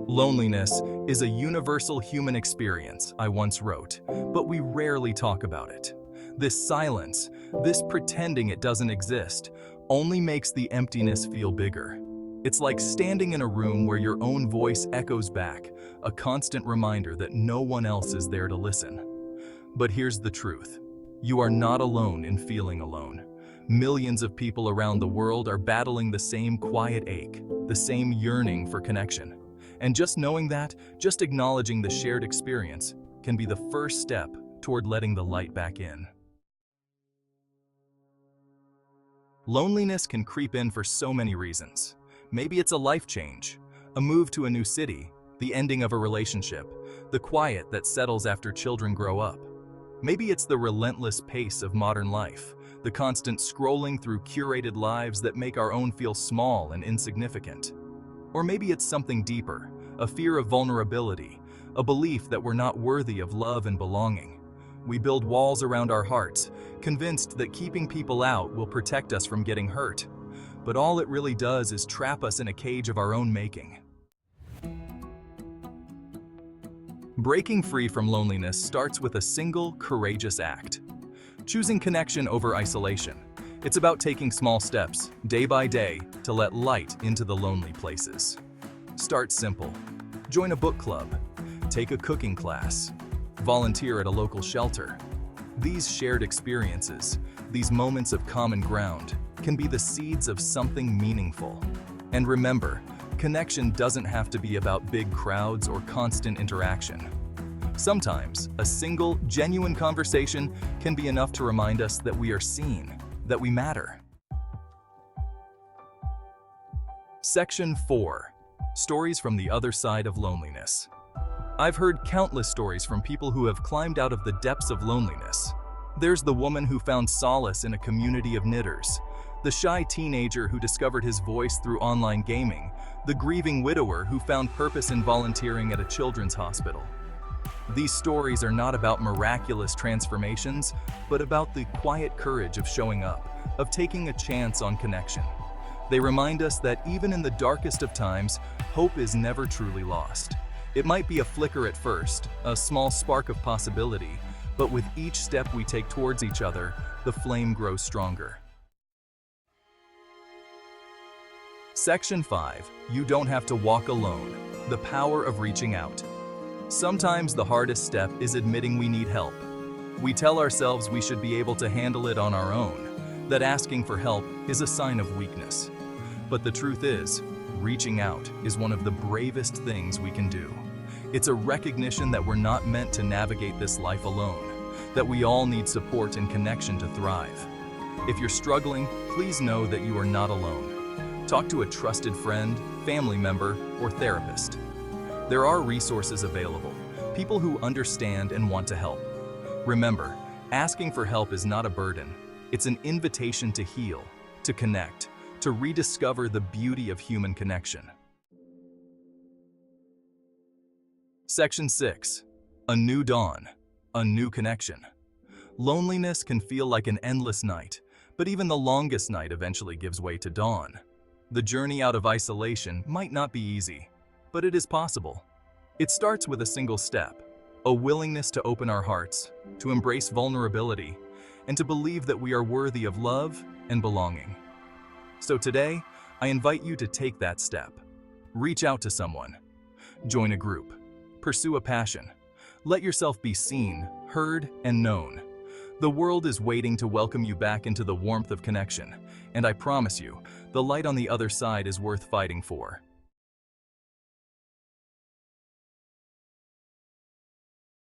Loneliness is a universal human experience, I once wrote, but we rarely talk about it. This silence, this pretending it doesn't exist, only makes the emptiness feel bigger. It's like standing in a room where your own voice echoes back, a constant reminder that no one else is there to listen. But here's the truth. You are not alone in feeling alone. Millions of people around the world are battling the same quiet ache, the same yearning for connection. And just knowing that, just acknowledging the shared experience, can be the first step toward letting the light back in. Loneliness can creep in for so many reasons. Maybe it's a life change, a move to a new city, the ending of a relationship, the quiet that settles after children grow up. Maybe it's the relentless pace of modern life, the constant scrolling through curated lives that make our own feel small and insignificant. Or maybe it's something deeper, a fear of vulnerability, a belief that we're not worthy of love and belonging. We build walls around our hearts, convinced that keeping people out will protect us from getting hurt. But all it really does is trap us in a cage of our own making. Breaking free from loneliness starts with a single, courageous act. Choosing connection over isolation. It's about taking small steps, day by day, to let light into the lonely places. Start simple. Join a book club. Take a cooking class. Volunteer at a local shelter. These shared experiences, these moments of common ground, can be the seeds of something meaningful. And remember, connection doesn't have to be about big crowds or constant interaction. Sometimes, a single, genuine conversation can be enough to remind us that we are seen, that we matter. Section 4. Stories from the other side of loneliness. I've heard countless stories from people who have climbed out of the depths of loneliness. There's the woman who found solace in a community of knitters, the shy teenager who discovered his voice through online gaming, the grieving widower who found purpose in volunteering at a children's hospital. These stories are not about miraculous transformations, but about the quiet courage of showing up, of taking a chance on connection. They remind us that even in the darkest of times, hope is never truly lost. It might be a flicker at first, a small spark of possibility, but with each step we take towards each other, the flame grows stronger. Section 5. You don't have to walk alone. The power of reaching out. Sometimes the hardest step is admitting we need help. We tell ourselves we should be able to handle it on our own, that asking for help is a sign of weakness. But the truth is, reaching out is one of the bravest things we can do. It's a recognition that we're not meant to navigate this life alone, that we all need support and connection to thrive. If you're struggling, please know that you are not alone. Talk to a trusted friend, family member, or therapist. There are resources available, people who understand and want to help. Remember, asking for help is not a burden. It's an invitation to heal, to connect, to rediscover the beauty of human connection. Section 6. A new dawn, a new connection. Loneliness can feel like an endless night, but even the longest night eventually gives way to dawn. The journey out of isolation might not be easy, but it is possible. It starts with a single step, a willingness to open our hearts, to embrace vulnerability, and to believe that we are worthy of love and belonging. So today, I invite you to take that step. Reach out to someone. Join a group. Pursue a passion. Let yourself be seen, heard, and known. The world is waiting to welcome you back into the warmth of connection, and I promise you, the light on the other side is worth fighting for.